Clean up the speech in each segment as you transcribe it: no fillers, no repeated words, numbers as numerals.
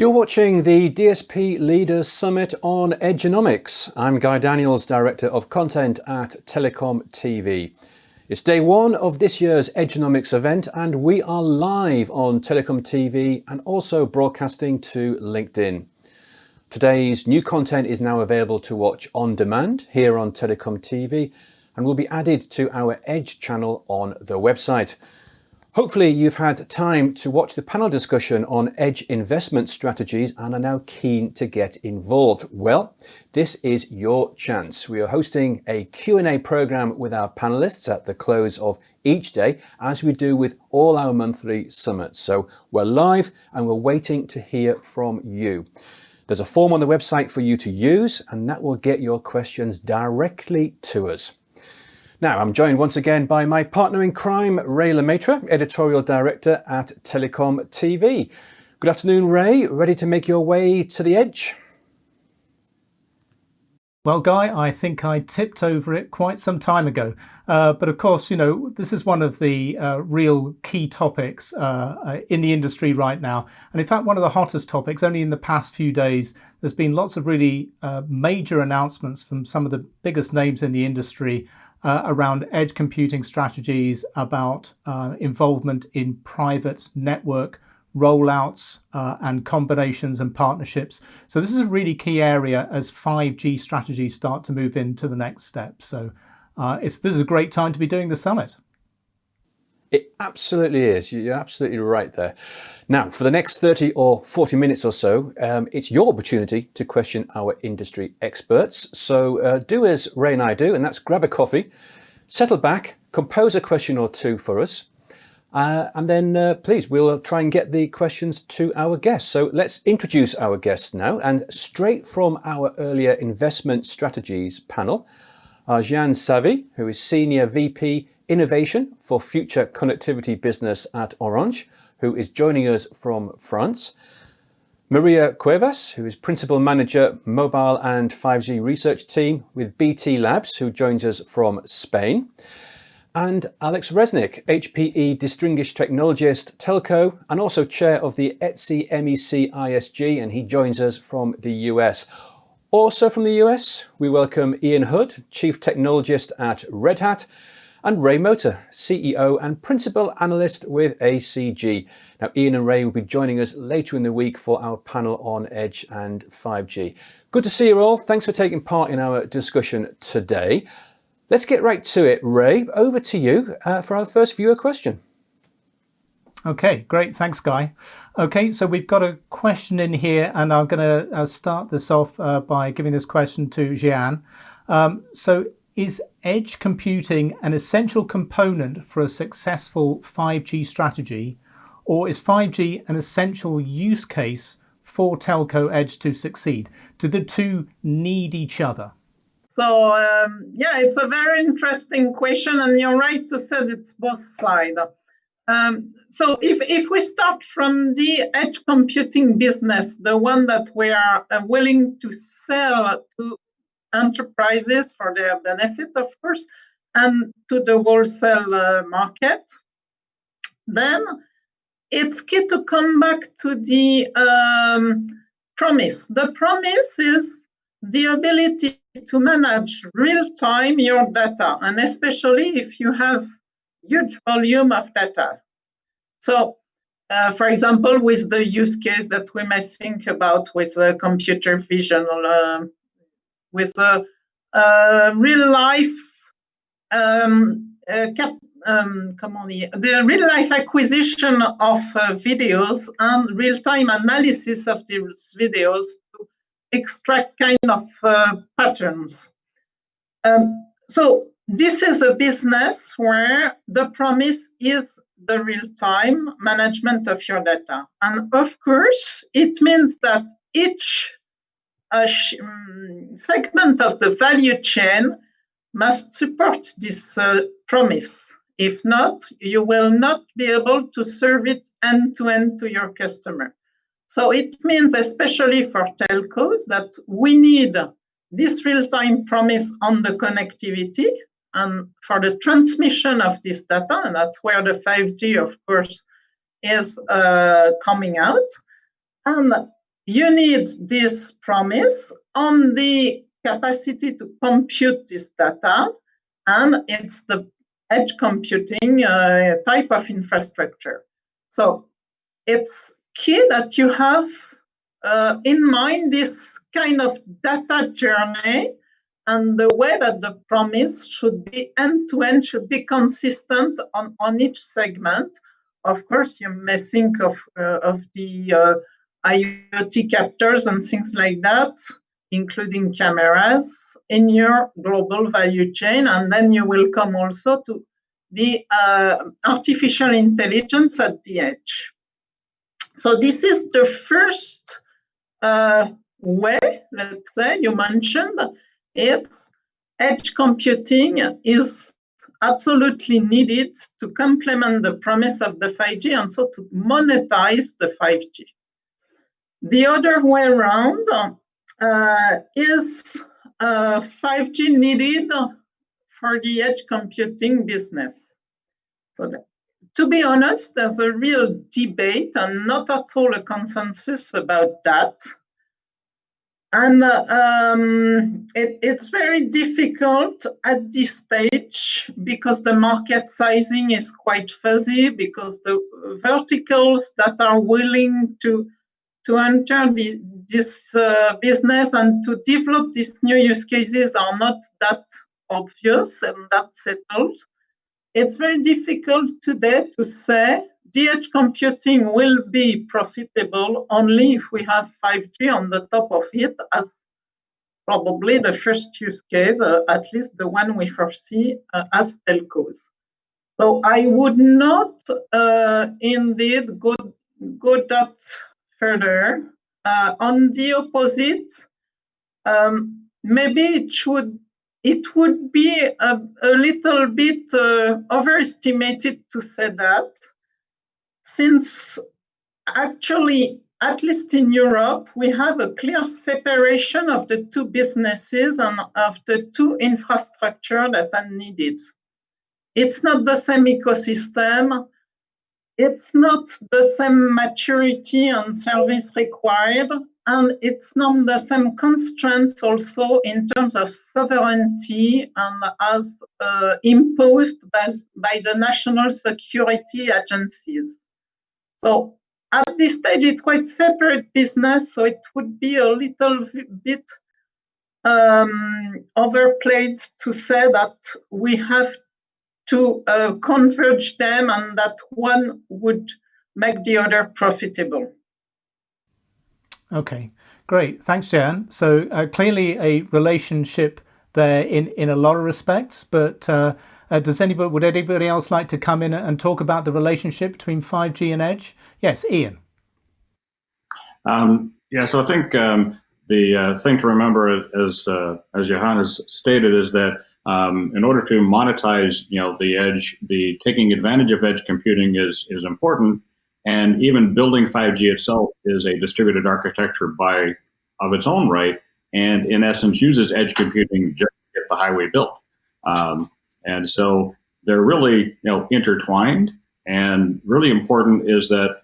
You're watching the DSP Leaders Summit on Edgenomics. I'm Guy Daniels, Director of Content at TelecomTV. It's day one of this year's Edgenomics event, and we are live on TelecomTV and also broadcasting to LinkedIn. Today's new content is now available to watch on demand here on TelecomTV and will be added to our Edge channel on the website. Hopefully you've had time to watch the panel discussion on Edge investment strategies and are now keen to get involved. Well, this is your chance. We are hosting a Q&A program with our panelists at the close of each day, as we do with all our monthly summits. So we're live and we're waiting to hear from you. There's a form on the website for you to use, and that will get your questions directly to us. Now, I'm joined once again by my partner in crime, Ray Maistre, Editorial Director at TelecomTV. Good afternoon, Ray. Ready to make your way to the Edge? Well, Guy, I think I tipped over it quite some time ago. But of course, you know, this is one of the real key topics in the industry right now. And in fact, one of the hottest topics. Only in the past few days, there's been lots of really major announcements from some of the biggest names in the industry around edge computing strategies, about involvement in private network rollouts and combinations and partnerships. So this is a really key area as 5G strategies start to move into the next step. So this is a great time to be doing the summit. It absolutely is. You're absolutely right there. Now, for the next 30 or 40 minutes or so, it's your opportunity to question our industry experts. So do as Ray and I do, and that's grab a coffee, settle back, compose a question or two for us, and then please, we'll try and get the questions to our guests. So let's introduce our guests now, and straight from our earlier investment strategies panel, Jean Savy, who is Senior VP Innovation for Future Connectivity Business at Orange, who is joining us from France. Maria Cuevas, who is Principal Manager, Mobile and 5G Research Team with BT Labs, who joins us from Spain. And Alex Resnick, HPE Distinguished Technologist, Telco, and also Chair of the ETSI MEC ISG, and he joins us from the US. Also from the US, we welcome Ian Hood, Chief Technologist at Red Hat, and Ray Motor, CEO and Principal Analyst with ACG. Now, Ian and Ray will be joining us later in the week for our panel on Edge and 5G. Good to see you all. Thanks for taking part in our discussion today. Let's get right to it. Ray, over to you for our first viewer question. Okay, great. Thanks, Guy. Okay, so we've got a question in here, and I'm going to start this off by giving this question to Jean. So is edge computing an essential component for a successful 5G strategy, or is 5G an essential use case for Telco Edge to succeed? Do the two need each other? So, yeah, it's a very interesting question, and you're right to say it's both sides. So if we start from the edge computing business, the one that we are willing to sell to enterprises for their benefit, of course, and to the wholesale market, then it's key to come back to the promise. The promise is the ability to manage real-time your data, and especially if you have huge volume of data. So, for example, with the use case that we may think about with computer vision, with a real life the real life acquisition of videos and real time analysis of these videos to extract kind of patterns. So this is a business where the promise is the real time management of your data, and of course it means that each segment of the value chain must support this promise. If not, you will not be able to serve it end to end to your customer. So it means, especially for telcos, that we need this real-time promise on the connectivity and for the transmission of this data, and that's where the 5G, of course, is coming out. And you need this promise on the capacity to compute this data, and it's the edge computing type of infrastructure. So it's key that you have in mind this kind of data journey and the way that the promise should be end-to-end, should be consistent on each segment. Of course, you may think of the IoT captors and things like that, including cameras in your global value chain. And then you will come also to the artificial intelligence at the edge. So this is the first way, let's say, you mentioned. It's edge computing is absolutely needed to complement the promise of the 5G and so to monetize the 5G. The other way around is 5G needed for the edge computing business. So to be honest, there's a real debate and not at all a consensus about that. And it's very difficult at this stage because the market sizing is quite fuzzy, because the verticals that are willing to enter this business and to develop these new use cases are not that obvious and that settled. It's very difficult today to say the edge computing will be profitable only if we have 5G on the top of it as probably the first use case, at least the one we foresee as telcos. So I would not indeed go that further. On the opposite, maybe it would be a little bit overestimated to say that, since actually, at least in Europe, we have a clear separation of the two businesses and of the two infrastructure that are needed. It's not the same ecosystem. It's not the same maturity and service required, and it's not the same constraints also in terms of sovereignty and as imposed by the national security agencies. So at this stage, it's quite separate business, so it would be a little bit overplayed to say that we have to converge them and that one would make the other profitable. Okay, great. Thanks, Jan. So clearly a relationship there in a lot of respects, but would anybody else like to come in and talk about the relationship between 5G and Edge? Yes, Ian. So I think the thing to remember, as Johannes stated, is that in order to monetize, the edge, the taking advantage of edge computing is important, and even building 5G itself is a distributed architecture of its own right, and in essence uses edge computing just to get the highway built. And so they're really intertwined, and really important is that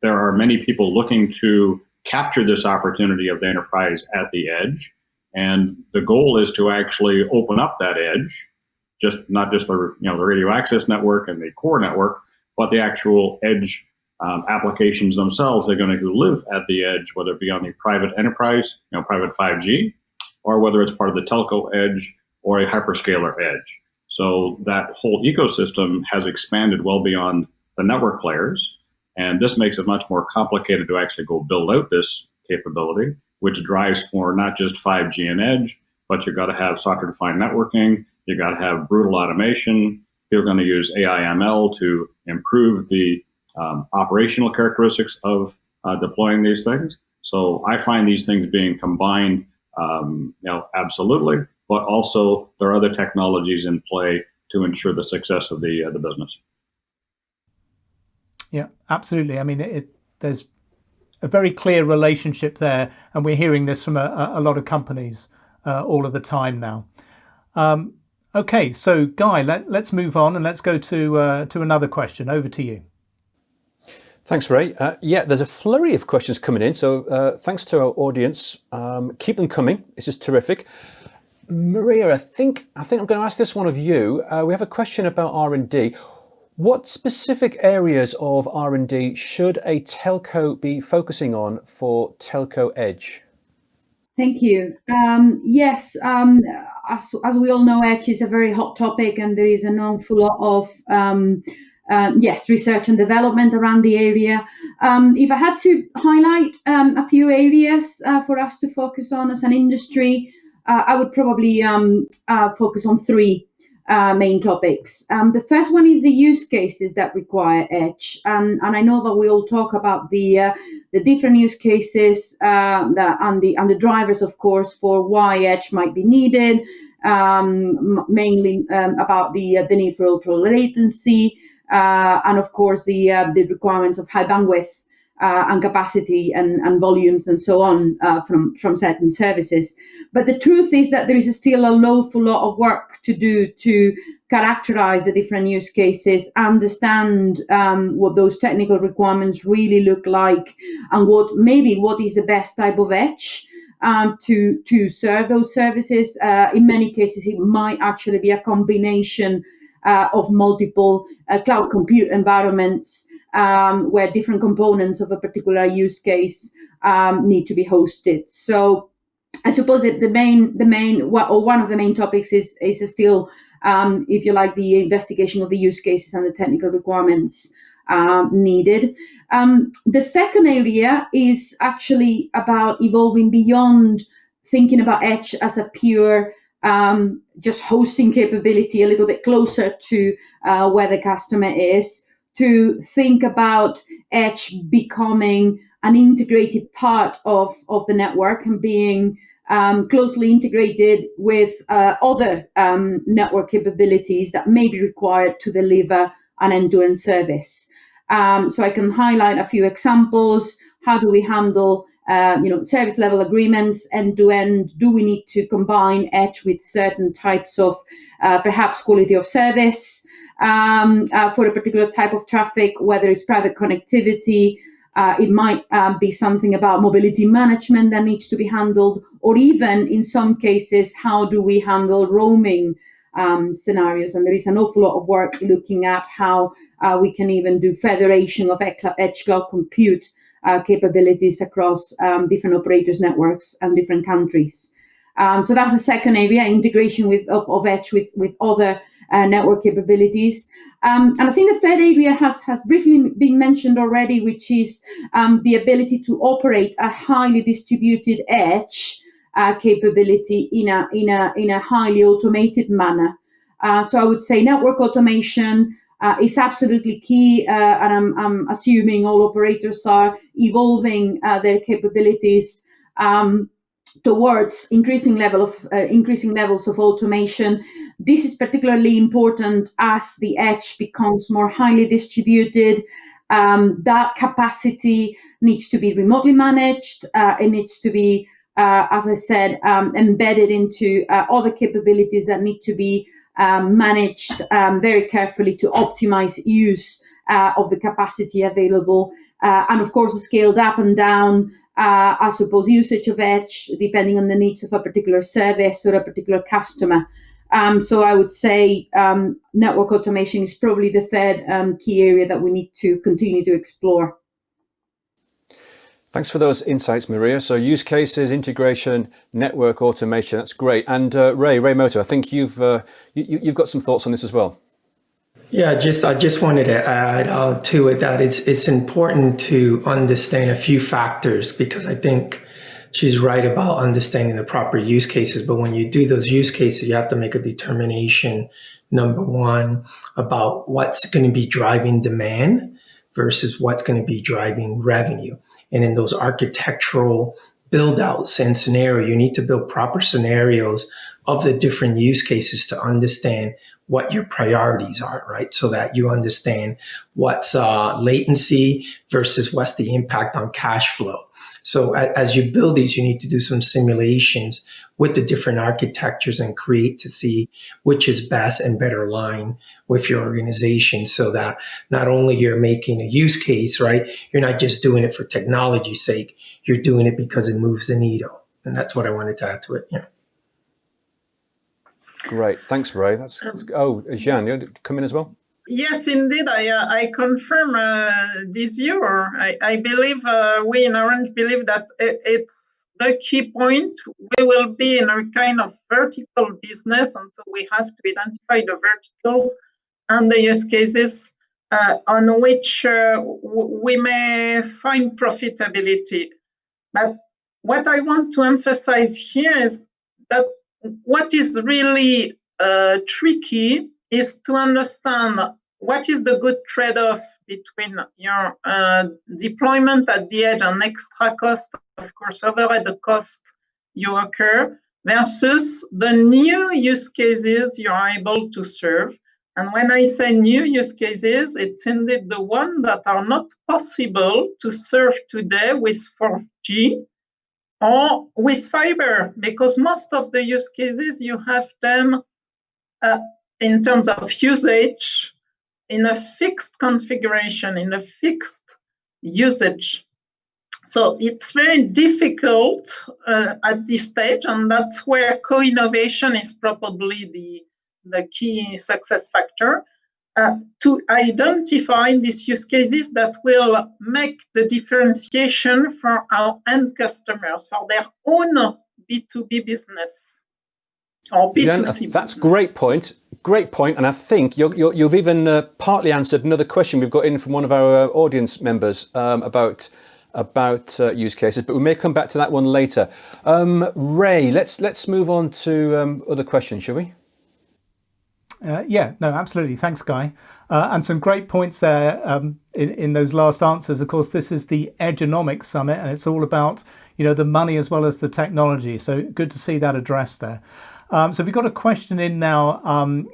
there are many people looking to capture this opportunity of the enterprise at the edge. And the goal is to actually open up that edge, not just the radio access network and the core network, but the actual edge applications themselves. They're going to live at the edge, whether it be on the private enterprise, private 5G, or whether it's part of the telco edge or a hyperscaler edge. So that whole ecosystem has expanded well beyond the network players, and this makes it much more complicated to actually go build out this capability, which drives for not just 5G and edge, but you've got to have software-defined networking, you've got to have brutal automation, people are going to use AI ML to improve the operational characteristics of deploying these things. So I find these things being combined, absolutely, but also there are other technologies in play to ensure the success of the business. Yeah, absolutely. I mean, there's a very clear relationship there, and we're hearing this from a lot of companies all of the time now. Okay, so Guy, let's move on and let's go to another question. Over to you. Thanks, Ray. Yeah, there's a flurry of questions coming in, so thanks to our audience. Keep them coming. This is terrific. Maria, I think I'm going to ask this one of you. We have a question about R&D. What specific areas of R&D should a telco be focusing on for Telco Edge? Thank you. Yes, as we all know, Edge is a very hot topic, and there is an awful lot of research and development around the area. If I had to highlight a few areas for us to focus on as an industry, I would probably focus on three main topics. The first one is the use cases that require Edge, and I know that we all talk about the different use cases and the drivers, of course, for why Edge might be needed. Mainly about the need for ultra latency, and of course the requirements of high bandwidth and capacity and volumes and so on from certain services. But the truth is that there is still an awful lot of work to do to characterize the different use cases, understand what those technical requirements really look like, and what is the best type of Edge to serve those services. In many cases, it might actually be a combination of multiple cloud compute environments where different components of a particular use case need to be hosted. So I suppose that one of the main topics is still, if you like, the investigation of the use cases and the technical requirements needed. The second area is actually about evolving beyond thinking about Edge as a pure just hosting capability, a little bit closer to where the customer is, to think about Edge becoming an integrated part of the network and being closely integrated with other network capabilities that may be required to deliver an end-to-end service. So I can highlight a few examples. How do we handle service level agreements end-to-end? Do we need to combine Edge with certain types of perhaps quality of service for a particular type of traffic, whether it's private connectivity? It might be something about mobility management that needs to be handled, or even in some cases, how do we handle roaming scenarios? And there is an awful lot of work looking at how we can even do federation of Edge cloud compute capabilities across different operators' networks and different countries. So that's the second area, integration of Edge with other network capabilities. And I think the third area has briefly been mentioned already, which is the ability to operate a highly distributed Edge capability in a highly automated manner. So I would say network automation is absolutely key, and I'm assuming all operators are evolving their capabilities towards increasing levels of automation. This is particularly important as the Edge becomes more highly distributed. That capacity needs to be remotely managed. It needs to be, as I said, embedded into other capabilities that need to be managed very carefully to optimize use of the capacity available. And of course, scaled up and down, I suppose, usage of Edge, depending on the needs of a particular service or a particular customer. So I would say network automation is probably the third key area that we need to continue to explore. Thanks for those insights, Maria. So use cases, integration, network automation, that's great. And Ray Moto, I think you've got some thoughts on this as well. Yeah, I just wanted to add to it that it's important to understand a few factors, because I think she's right about understanding the proper use cases. But when you do those use cases, you have to make a determination, number one, about what's going to be driving demand versus what's going to be driving revenue. And in those architectural build outs and scenario, you need to build proper scenarios of the different use cases to understand what your priorities are, right? So that you understand what's latency versus what's the impact on cash flow. So as you build these, you need to do some simulations with the different architectures and create to see which is best and better aligned with your organization so that not only you're making a use case, right? You're not just doing it for technology's sake, you're doing it because it moves the needle. And that's what I wanted to add to it. Yeah. Great. Thanks, Ray. Oh, Jean, you want to come in as well? Yes, indeed. I confirm this view. I believe we in Orange believe that it's the key point. We will be in a kind of vertical business, and so we have to identify the verticals and the use cases on which we may find profitability. But what I want to emphasize here is that what is really tricky is to understand what is the good trade-off between your deployment at the edge and extra cost, of course, overhead the cost you occur, versus the new use cases you are able to serve. And when I say new use cases, it's indeed the ones that are not possible to serve today with 4G or with fiber, because most of the use cases you have them in terms of usage in a fixed configuration, in a fixed usage. So it's very difficult at this stage, and that's where co-innovation is probably the key success factor. To identify these use cases that will make the differentiation for our end customers, for their own B2B business or B2C. Jean, that's a great point. Great point. And I think you've even partly answered another question we've got in from one of our audience members about use cases, but we may come back to that one later. Ray, let's move on to other questions, shall we? Yeah, no, absolutely. Thanks, Guy. And some great points there in those last answers. Of course, this is the Edgenomics Summit, and it's all about the money as well as the technology. So good to see that addressed there. So we've got a question in now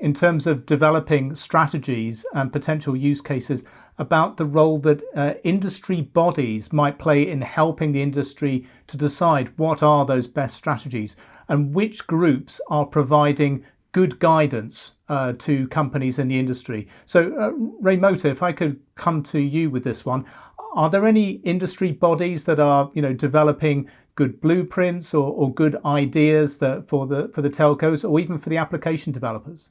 in terms of developing strategies and potential use cases about the role that industry bodies might play in helping the industry to decide what are those best strategies and which groups are providing good guidance to companies in the industry. So Ray Mota, if I could come to you with this one, are there any industry bodies that are developing good blueprints or good ideas that for the telcos or even for the application developers?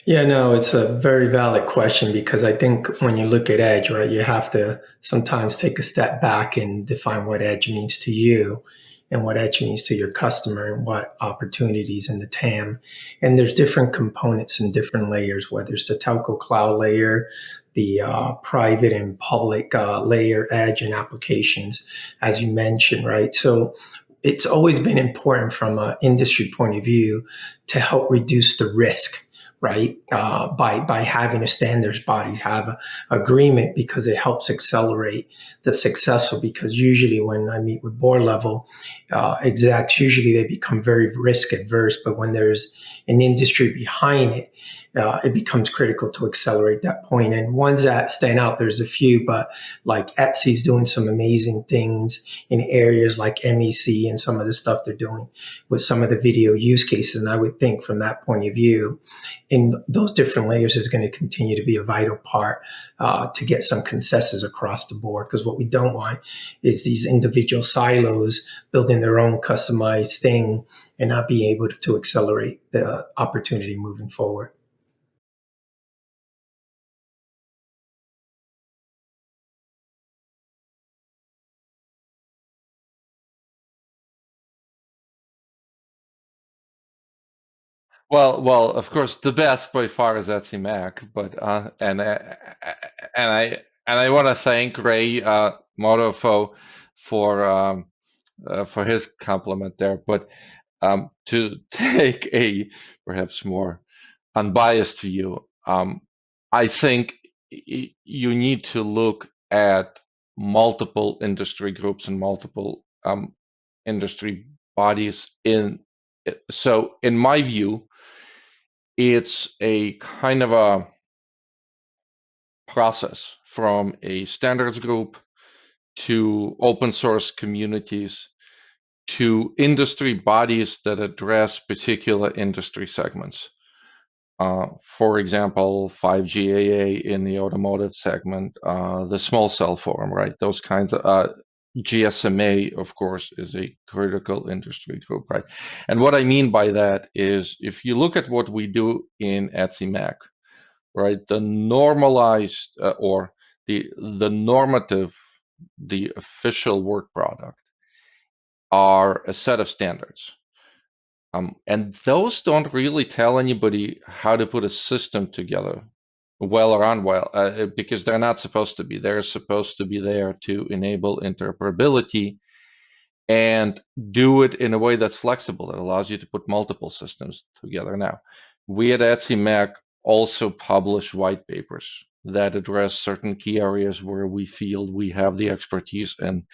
Yeah, no, it's a very valid question because I think when you look at edge, right, you have to sometimes take a step back and define what edge means to you and what edge means to your customer and what opportunities in the TAM. And there's different components and different layers, whether it's the telco cloud layer, the private and public layer, edge and applications, as you mentioned, right? So it's always been important from an industry point of view to help reduce the risk, right? By having a standards body have a agreement, because it helps accelerate the successful. Because usually when I meet with board level execs, usually they become very risk adverse, but when there's an industry behind it, it becomes critical to accelerate that point. And ones that stand out, there's a few, but like Etsy's doing some amazing things in areas like MEC and some of the stuff they're doing with some of the video use cases. And I would think from that point of view, in those different layers is going to continue to be a vital part to get some consensus across the board. Because what we don't want is these individual silos building their own customized thing and not being able to accelerate the opportunity moving forward. Well, of course, the best by far is Etsy Mac, but and I want to thank Ray Mota for his compliment there. But to take a perhaps more unbiased view, I think you need to look at multiple industry groups and multiple industry bodies so in my view, it's a kind of a process from a standards group to open source communities to industry bodies that address particular industry segments. For example, 5G AA in the automotive segment, the small cell forum, right? Those kinds of GSMA, of course, is a critical industry group, right? And what I mean by that is, if you look at what we do in ETSI-MEC, right, the normalized or the normative, the official work product are a set of standards. And those don't really tell anybody how to put a system together, well or unwell, because they're not supposed to be. They're supposed to be there to enable interoperability and do it in a way that's flexible, that allows you to put multiple systems together. Now, we at ETSI-MEC also publish white papers that address certain key areas where we feel we have the expertise and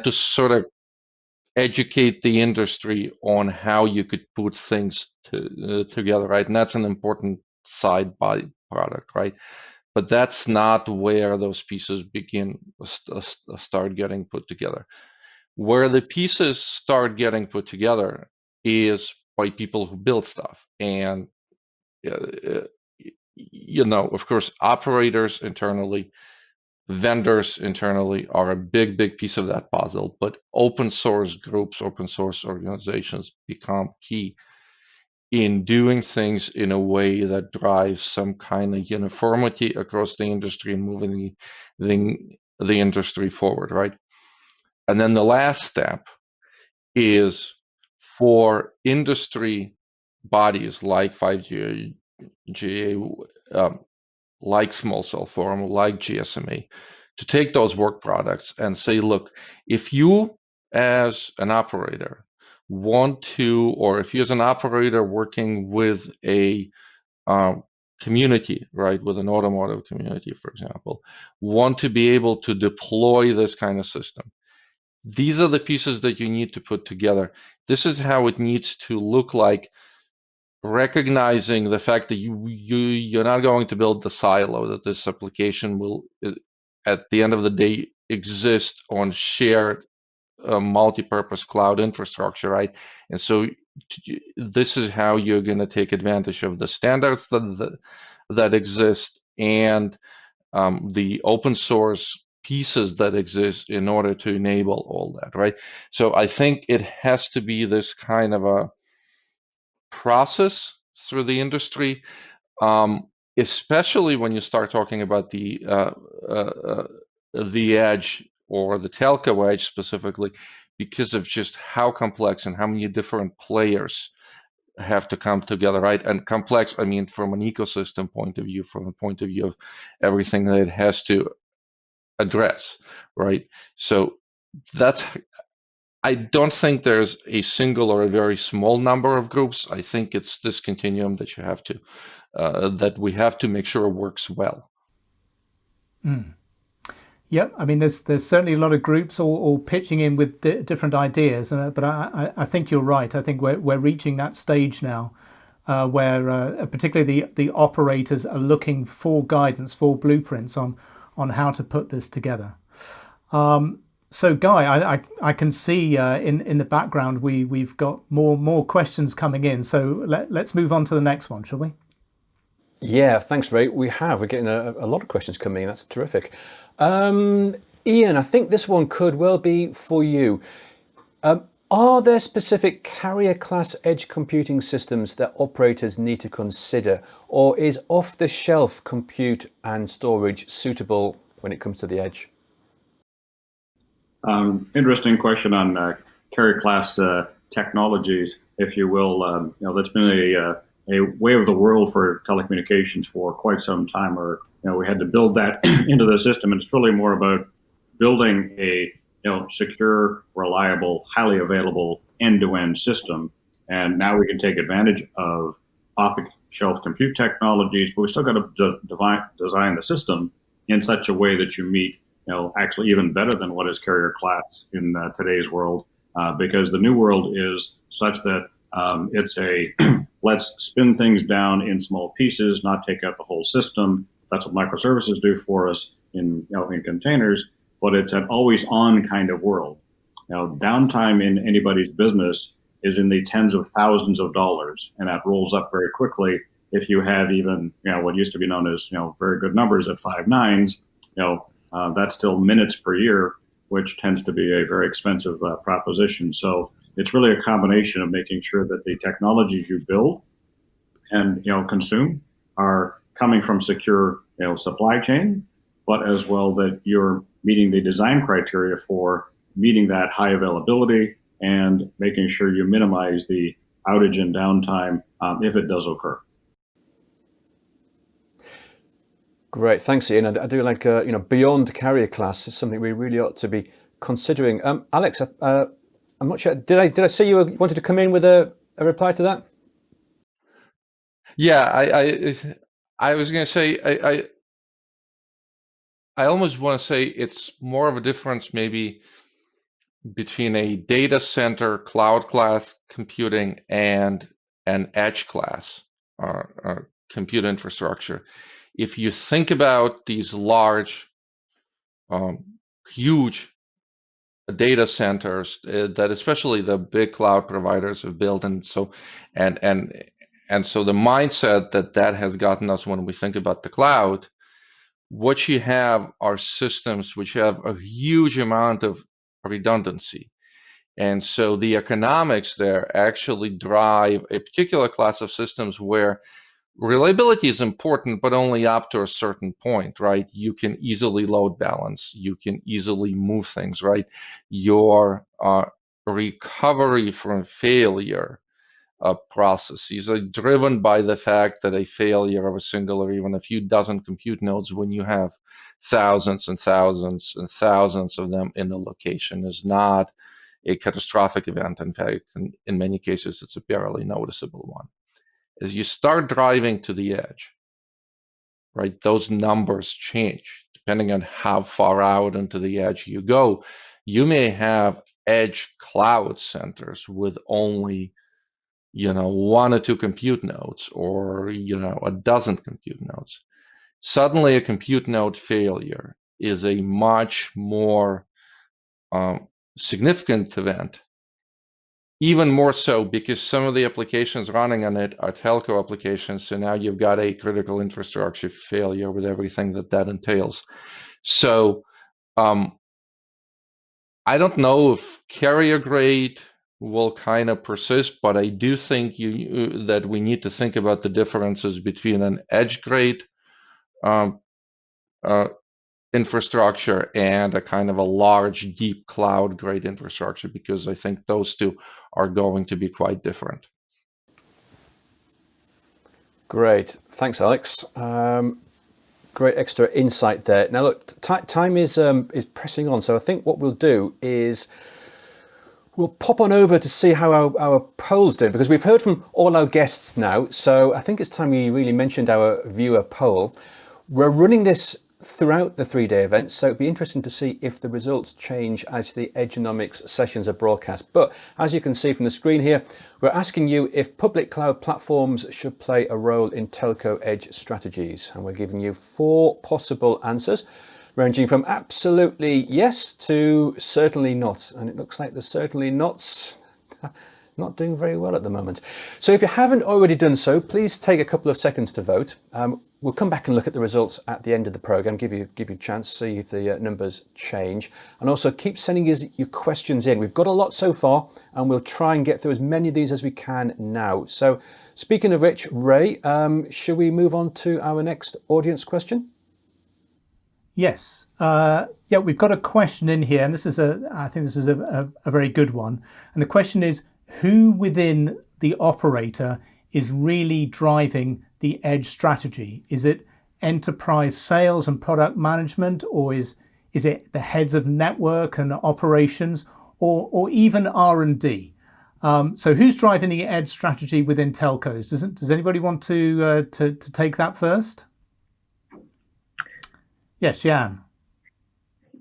to sort of educate the industry on how you could put things together, right? And that's an important side byproduct, right? But that's not where those pieces start getting put together. Where the pieces start getting put together is by people who build stuff. And, of course, operators internally, vendors internally are a big piece of that puzzle, but open source groups, open source organizations become key in doing things in a way that drives some kind of uniformity across the industry and moving the industry forward, right? And then the last step is for industry bodies like 5G, like Small Cell Forum, like GSMA, to take those work products and say, look, if you as an operator want to, or if you as an operator working with a community, right, with an automotive community, for example, want to be able to deploy this kind of system, these are the pieces that you need to put together. This is how it needs to look like, recognizing the fact that you're not going to build the silo, that this application will, at the end of the day, exist on shared multi-purpose cloud infrastructure, right? And so this is how you're going to take advantage of the standards that exist and the open source pieces that exist in order to enable all that, right? So I think it has to be this kind of a process through the industry, especially when you start talking about the edge or the telco edge specifically, because of just how complex and how many different players have to come together, right? And complex, I mean, from an ecosystem point of view, from a point of view of everything that it has to address, right? So that's, I don't think there's a single or a very small number of groups. I think it's this continuum that you have to, that we have to make sure works well. Yep, I mean, there's certainly a lot of groups all pitching in with different ideas, but I think you're right. I think we're reaching that stage now where particularly the operators are looking for guidance, for blueprints on how to put this together. So, Guy, I can see in the background we've got more questions coming in. So let's move on to the next one, shall we? Yeah, thanks, Ray. We're getting a lot of questions coming in. That's terrific. Ian, I think this one could well be for you. Are there specific carrier class edge computing systems that operators need to consider, or is off-the-shelf compute and storage suitable when it comes to the edge? Interesting question on carrier class technologies, if you will. That's been a way of the world for telecommunications for quite some time. Or we had to build that into the system, and it's really more about building a secure, reliable, highly available end-to-end system. And now we can take advantage of off-the-shelf compute technologies, but we still got to design the system in such a way that you meet actually even better than what is carrier class in today's world, because the new world is such that it's a let's spin things down in small pieces, not take out the whole system. That's what microservices do for us in containers, but it's an always-on kind of world. Downtime in anybody's business is in the tens of thousands of dollars, and that rolls up very quickly if you have even, what used to be known as, very good numbers at 5 nines, that's still minutes per year, which tends to be a very expensive proposition. So it's really a combination of making sure that the technologies you build and consume are coming from secure supply chain, but as well that you're meeting the design criteria for meeting that high availability and making sure you minimize the outage and downtime if it does occur. Great, thanks, Ian. I do like beyond Carrierclass is something we really ought to be considering. Alex, I'm not sure. Did I see you wanted to come in with a reply to that? Yeah, I was going to say I almost want to say it's more of a difference maybe between a data center cloud class computing and an edge class or compute infrastructure. If you think about these large, huge data centers that especially the big cloud providers have built, and so the mindset that has gotten us when we think about the cloud, what you have are systems which have a huge amount of redundancy. And so the economics there actually drive a particular class of systems where reliability is important, but only up to a certain point, right? You can easily load balance. You can easily move things, right? Your recovery from failure processes are driven by the fact that a failure of a single or even a few dozen compute nodes when you have thousands and thousands and thousands of them in a location is not a catastrophic event. In fact, in many cases, it's a barely noticeable one. As you start driving to the edge, right, those numbers change depending on how far out into the edge you go. You may have edge cloud centers with only 1 or 2 compute nodes or a dozen compute nodes. Suddenly a compute node failure is a much more significant event, even more so because some of the applications running on it are telco applications, so now you've got a critical infrastructure failure with everything that entails. So I don't know if carrier grade will kind of persist, but I do think that we need to think about the differences between an edge grade infrastructure and a kind of a large, deep cloud grade infrastructure, because I think those two are going to be quite different. Great, thanks, Alex. Great extra insight there. Now, look, time is pressing on, so I think what we'll do is we'll pop on over to see how our poll's doing, because we've heard from all our guests now. So I think it's time we really mentioned our viewer poll. We're running this throughout the 3-day event, so it'd be interesting to see if the results change as the Edgenomics sessions are broadcast. But as you can see from the screen here, we're asking you if public cloud platforms should play a role in telco edge strategies, and we're giving you 4 possible answers, ranging from absolutely yes to certainly not. And it looks like the certainly nots not doing very well at the moment. So if you haven't already done so, please take a couple of seconds to vote. We'll come back and look at the results at the end of the program, give you a chance to see if the numbers change. And also keep sending us your questions in. We've got a lot so far, and we'll try and get through as many of these as we can now. So speaking of which, Ray, should we move on to our next audience question? Yes. Yeah, we've got a question in here, and I think this is a very good one. And the question is, who within the operator is really driving the edge strategy? Is it enterprise sales and product management, or is it the heads of network and operations, or even R&D? So who's driving the edge strategy within telcos? Does anybody want to take that first? Yes, Jan.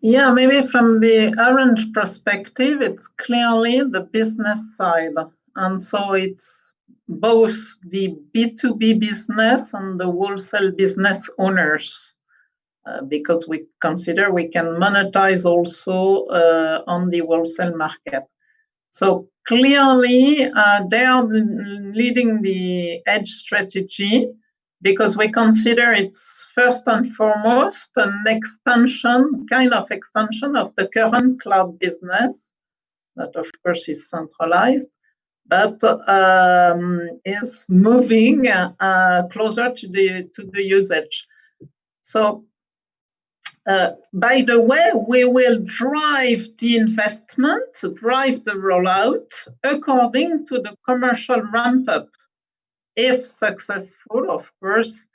Yeah, maybe from the Orange perspective, it's clearly the business side. And so it's both the B2B business and the wholesale business owners, because we consider we can monetize also on the wholesale market. So clearly, they are leading the edge strategy because we consider it's first and foremost an extension, kind of extension of the current cloud business that, of course, is centralized, but is moving closer to the usage. So, by the way, we will drive the investment, drive the rollout according to the commercial ramp-up. If successful, of course,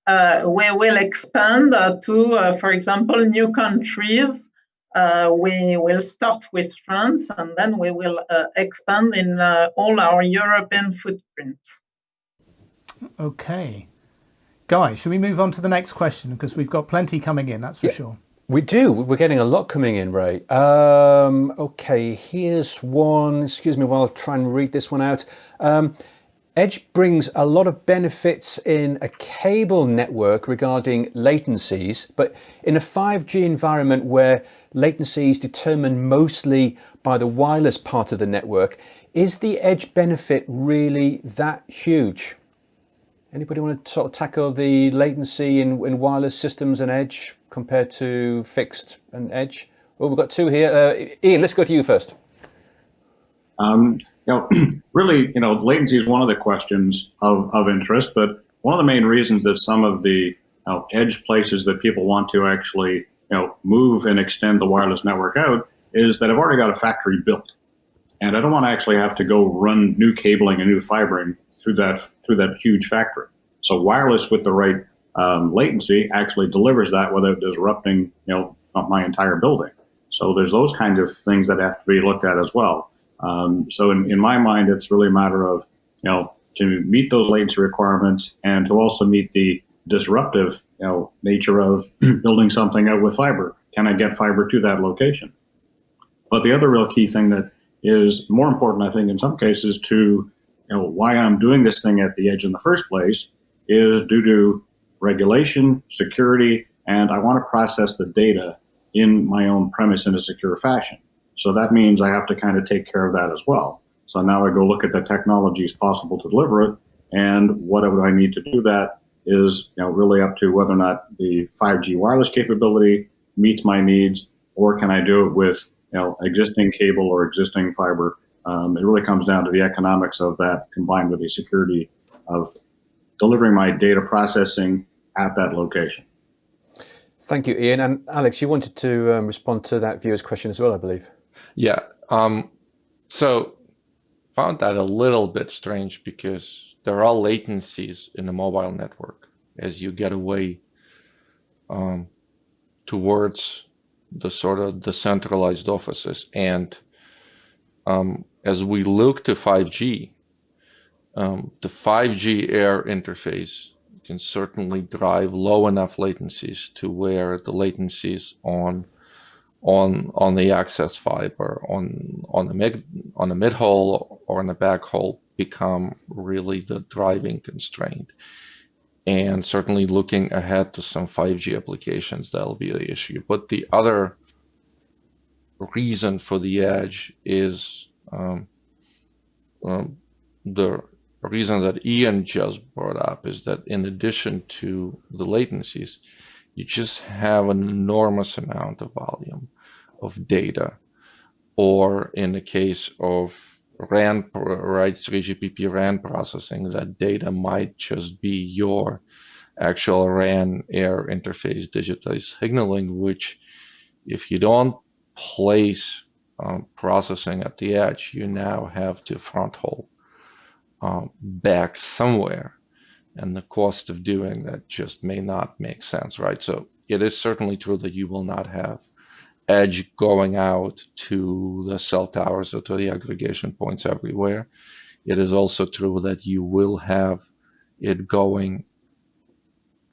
we will expand to, for example, new countries. We will start with France, and then we will expand in all our European footprint. Okay. Guy, should we move on to the next question? Because we've got plenty coming in, that's for sure. We do. We're getting a lot coming in, Ray. Okay, here's one. Excuse me while I try and read this one out. Edge brings a lot of benefits in a cable network regarding latencies, but in a 5G environment where latency is determined mostly by the wireless part of the network, is the edge benefit really that huge? Anybody want to sort of tackle the latency in wireless systems and edge compared to fixed and edge? Well, we've got two here. Ian, let's go to you first. Really, latency is one of the questions of interest, but one of the main reasons that some of the edge places that people want to actually move and extend the wireless network out is that I've already got a factory built, and I don't want to actually have to go run new cabling and new fibering through that huge factory. So wireless with the right latency actually delivers that without disrupting my entire building. So there's those kinds of things that have to be looked at as well. So in my mind, it's really a matter of, to meet those latency requirements and to also meet the disruptive, nature of building something out with fiber. Can I get fiber to that location? But the other real key thing that is more important, I think, in some cases to, why I'm doing this thing at the edge in the first place is due to regulation, security, and I want to process the data in my own premise in a secure fashion. So that means I have to kind of take care of that as well. So now I go look at the technologies possible to deliver it, and what would I need to do that is really up to whether or not the 5G wireless capability meets my needs, or can I do it with existing cable or existing fiber. It really comes down to the economics of that combined with the security of delivering my data processing at that location. Thank you, Ian. And Alex, you wanted to respond to that viewer's question as well, I believe. Yeah. So found that a little bit strange because there are latencies in the mobile network as you get away towards the sort of decentralized offices. And as we look to 5G, the 5G air interface can certainly drive low enough latencies to where the latencies on the access fiber, on the mid hole or on the back hole become really the driving constraint. And certainly looking ahead to some 5G applications, that'll be the issue. But the other reason for the edge is the reason that Ian just brought up is that in addition to the latencies, you just have an enormous amount of volume of data, or in the case of RAN, right, 3GPP RAN processing, that data might just be your actual RAN air interface digitized signaling, which if you don't place processing at the edge, you now have to front haul back somewhere. And the cost of doing that just may not make sense, right? So it is certainly true that you will not have edge going out to the cell towers or to the aggregation points everywhere. It is also true that you will have it going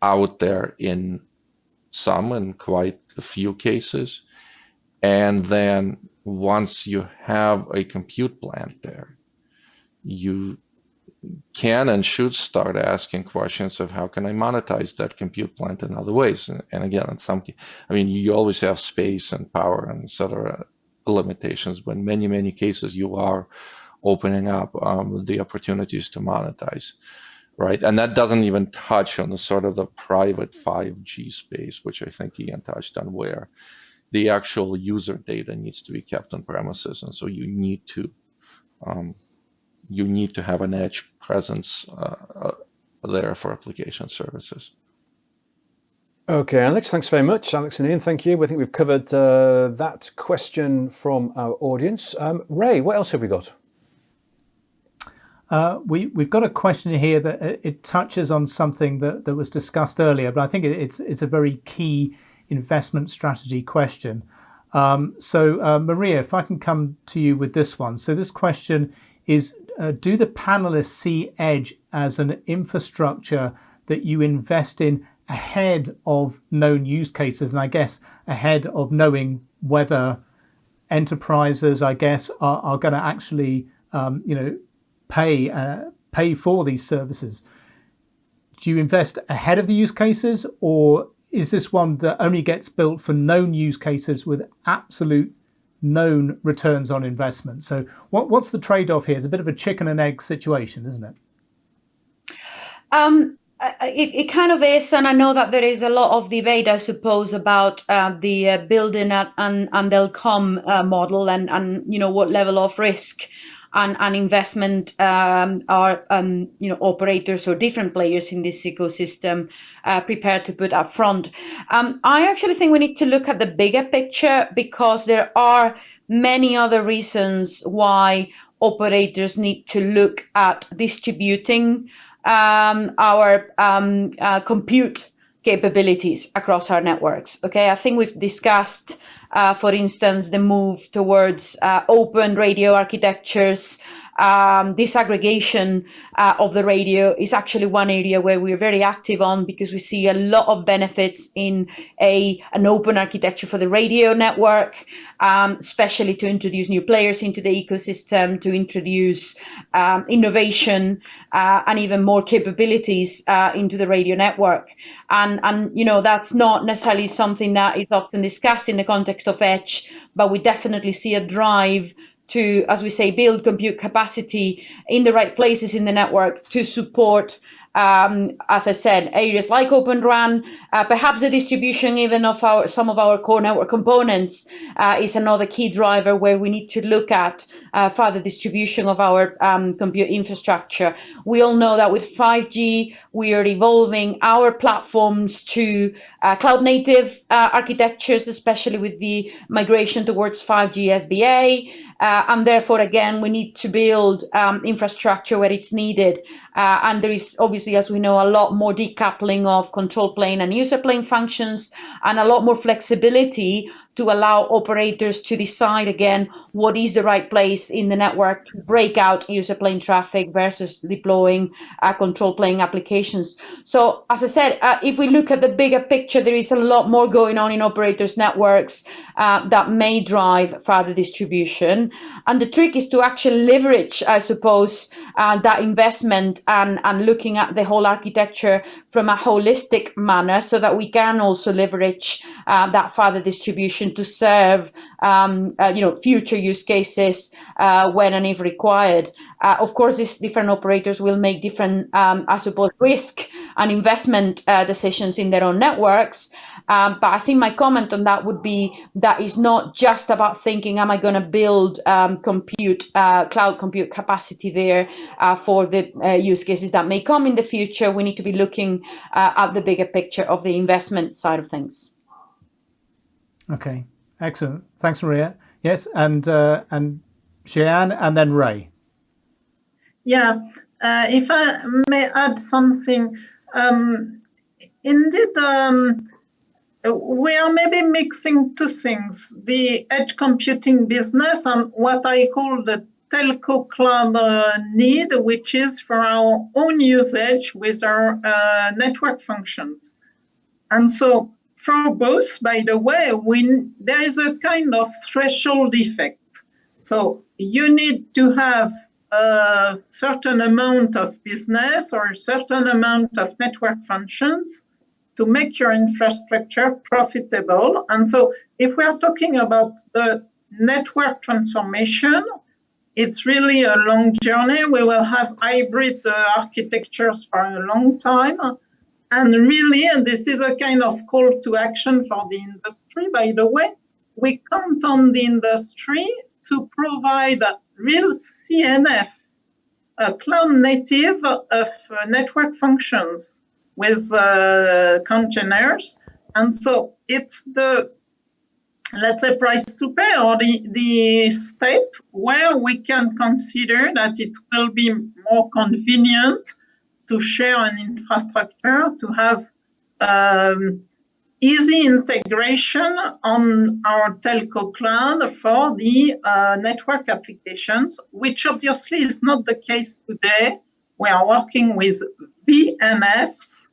out there in some and quite a few cases. And then once you have a compute plant there, you can and should start asking questions of how can I monetize that compute plant in other ways. And again, in some, I mean, you always have space and power and et cetera limitations, but in many cases you are opening up the opportunities to monetize, right? And that doesn't even touch on the sort of the private 5G space, which I think Ian touched on, where the actual user data needs to be kept on premises, and so you need to have an edge presence there for application services. Okay, Alex, thanks very much. Alex and Ian, thank you. I think we've covered that question from our audience. Ray, what else have we got? We've got a question here that it touches on something that was discussed earlier, but I think it's a very key investment strategy question. So Maria, if I can come to you with this one. So this question is, do the panelists see Edge as an infrastructure that you invest in ahead of known use cases, and I guess ahead of knowing whether enterprises, I guess, are going to actually, pay for these services? Do you invest ahead of the use cases, or is this one that only gets built for known use cases with absolute known returns on investment? So what's the trade-off here? It's a bit of a chicken and egg situation, isn't it? It kind of is, and I know that there is a lot of debate, I suppose, about the building and they'll come model, and what level of risk and investment are operators or different players in this ecosystem prepared to put up front. I actually think we need to look at the bigger picture, because there are many other reasons why operators need to look at distributing our compute capabilities across our networks. Okay, I think we've discussed, for instance, the move towards open radio architectures. Disaggregation of the radio is actually one area where we're very active on, because we see a lot of benefits in an open architecture for the radio network, especially to introduce new players into the ecosystem, to introduce innovation and even more capabilities into the radio network. And that's not necessarily something that is often discussed in the context of Edge, but we definitely see a drive to, as we say, build compute capacity in the right places in the network to support, as I said, areas like Open RAN. Perhaps the distribution even of some of our core network components is another key driver where we need to look at further distribution of our compute infrastructure. We all know that with 5G, we are evolving our platforms to cloud native architectures, especially with the migration towards 5G SBA. And therefore, again, we need to build infrastructure where it's needed. And there is obviously, as we know, a lot more decoupling of control plane and user plane functions, and a lot more flexibility to allow operators to decide again what is the right place in the network to break out user plane traffic versus deploying control plane applications. So as I said, if we look at the bigger picture, there is a lot more going on in operators' networks that may drive further distribution. And the trick is to actually leverage, I suppose, that investment and looking at the whole architecture from a holistic manner, so that we can also leverage that further distribution to serve future use cases when and if required. Of course, these different operators will make different, I suppose, risk and investment decisions in their own networks. But I think my comment on that would be that it's not just about thinking, am I going to build cloud compute capacity there for the use cases that may come in the future. We need to be looking at the bigger picture of the investment side of things. Okay, excellent. Thanks, Maria. Yes, and Cheyenne, and then Ray. Yeah, if I may add something, indeed, we are maybe mixing two things: the edge computing business and what I call the telco cloud need, which is for our own usage with our network functions. And so for both, by the way, there is a kind of threshold effect. So you need to have a certain amount of business or a certain amount of network functions to make your infrastructure profitable. And so if we are talking about the network transformation, it's really a long journey. We will have hybrid architectures for a long time. And really, and this is a kind of call to action for the industry, by the way, we count on the industry to provide real CNF, cloud native of network functions with containers. And so it's the, let's say, price to pay, or the step where we can consider that it will be more convenient to share an infrastructure, to have easy integration on our telco cloud for the network applications, which obviously is not the case today. We are working with VNFs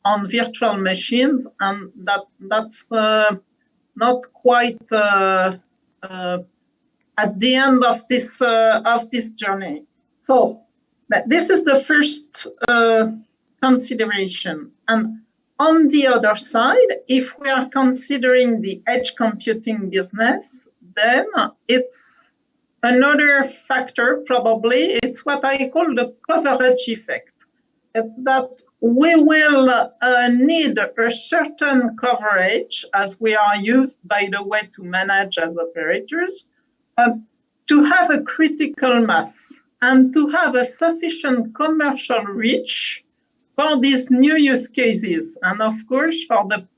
on virtual machines, and that's not quite at the end of this journey. So this is the first consideration. And on the other side, if we are considering the edge computing business, then it's another factor, probably. It's what I call the coverage effect. It's that we will need a certain coverage, as we are used, by the way, to manage as operators, to have a critical mass and to have a sufficient commercial reach for these new use cases. And of course, for the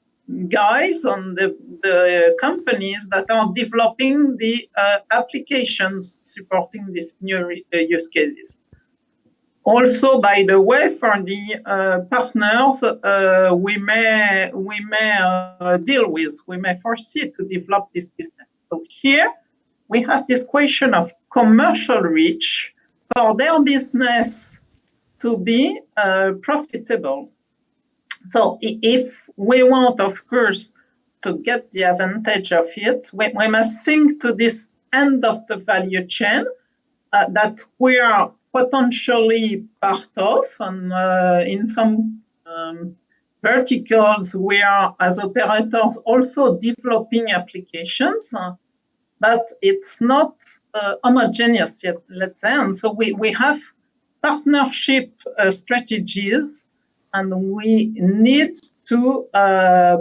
guys on the companies that are developing the applications supporting these new use cases. Also, by the way, for the partners we may deal with, we may foresee to develop this business. So here we have this question of commercial reach for their business to be profitable. So if we want, of course, to get the advantage of it, we must think to this end of the value chain that we are potentially part of, and in some verticals we are, as operators, also developing applications, but it's not homogeneous yet, let's say. And so we have partnership strategies, and we need to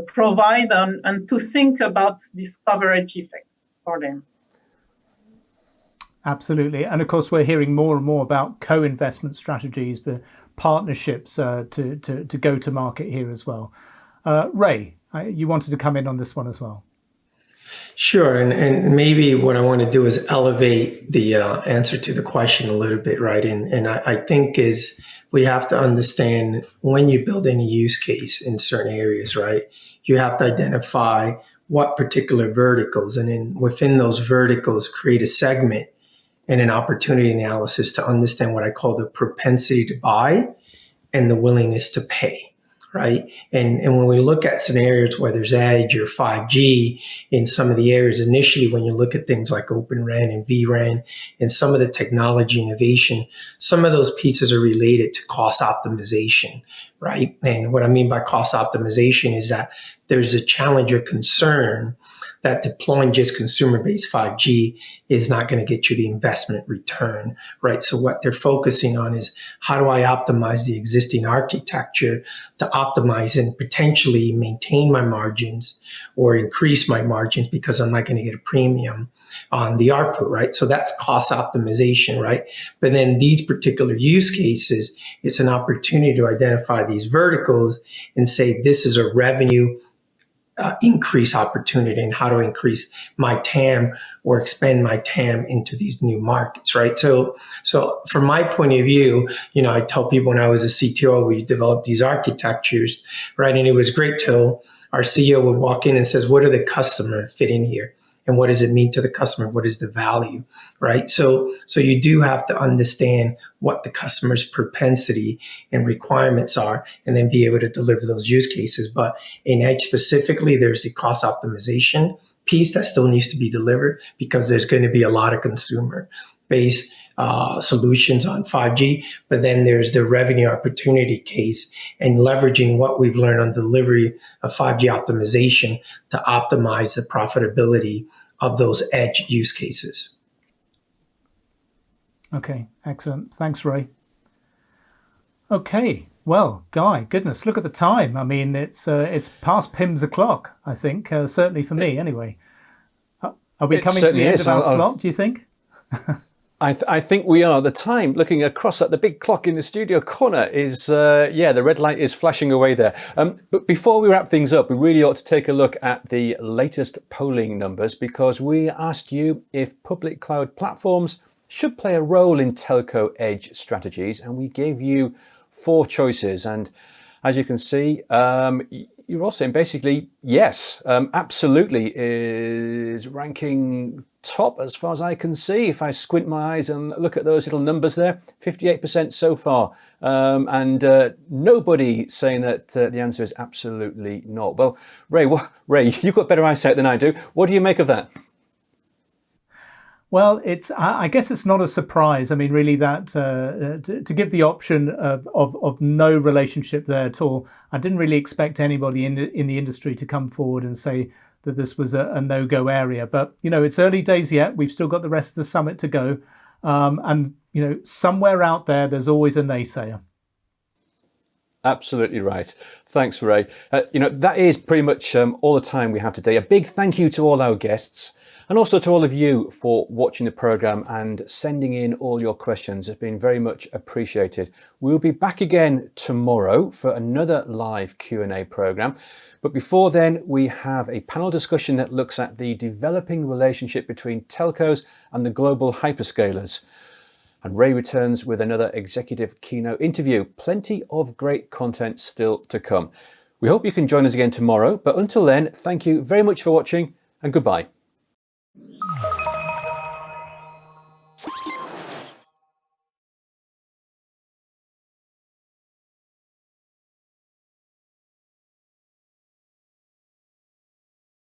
provide and to think about this coverage effect for them. Absolutely. And of course, we're hearing more and more about co-investment strategies, but partnerships to go to market here as well. Ray, you wanted to come in on this one as well. Sure. And maybe what I want to do is elevate the answer to the question a little bit, right? And I think is we have to understand when you build any use case in certain areas, right? You have to identify what particular verticals, and then within those verticals, create a segment and an opportunity analysis to understand what I call the propensity to buy and the willingness to pay, right? And when we look at scenarios where there's edge or 5G in some of the areas, initially when you look at things like Open RAN and vRAN and some of the technology innovation, some of those pieces are related to cost optimization, right? And what I mean by cost optimization is that there's a challenge or concern that deploying just consumer-based 5G is not going to get you the investment return, right? So what they're focusing on is how do I optimize the existing architecture to optimize and potentially maintain my margins or increase my margins because I'm not going to get a premium on the ARPU, right? So that's cost optimization, right? But then these particular use cases, it's an opportunity to identify these verticals and say, this is a revenue increase opportunity, and how to increase my TAM or expand my TAM into these new markets, right? So from my point of view, I tell people when I was a CTO, we developed these architectures, right? And it was great till our CEO would walk in and says, what do the customer fit in here? And what does it mean to the customer? What is the value, right? So you do have to understand what the customer's propensity and requirements are, and then be able to deliver those use cases. But in Edge specifically, there's the cost optimization piece that still needs to be delivered because there's going to be a lot of consumer-based solutions on 5G, but then there's the revenue opportunity case and leveraging what we've learned on delivery of 5G optimization to optimize the profitability of those edge use cases. Okay, excellent. Thanks, Ray. Okay, well, Guy, goodness, look at the time. I mean, it's past Pim's o'clock, I think, certainly for me anyway. Are we coming to the end of our slot, do you think? I think we are. The time, looking across at the big clock in the studio corner, is, the red light is flashing away there. But before we wrap things up, we really ought to take a look at the latest polling numbers, because we asked you if public cloud platforms should play a role in telco edge strategies, and we gave you 4 choices. And as you can see, you're all saying basically yes, absolutely is ranking top as far as I can see. If I squint my eyes and look at those little numbers there, 58% so far, and nobody saying that the answer is absolutely not. Well, Ray, you've got better eyesight than I do. What do you make of that? Well, I guess it's not a surprise. I mean, really, that to give the option of no relationship there at all, I didn't really expect anybody in the industry to come forward and say that this was a no-go area. But, it's early days yet. We've still got the rest of the summit to go. And, somewhere out there, there's always a naysayer. Absolutely right. Thanks, Ray. That is pretty much all the time we have today. A big thank you to all our guests, and also to all of you for watching the program and sending in all your questions. It's been very much appreciated. We'll be back again tomorrow for another live Q&A program. But before then, we have a panel discussion that looks at the developing relationship between telcos and the global hyperscalers. And Ray returns with another executive keynote interview. Plenty of great content still to come. We hope you can join us again tomorrow. But until then, thank you very much for watching, and goodbye.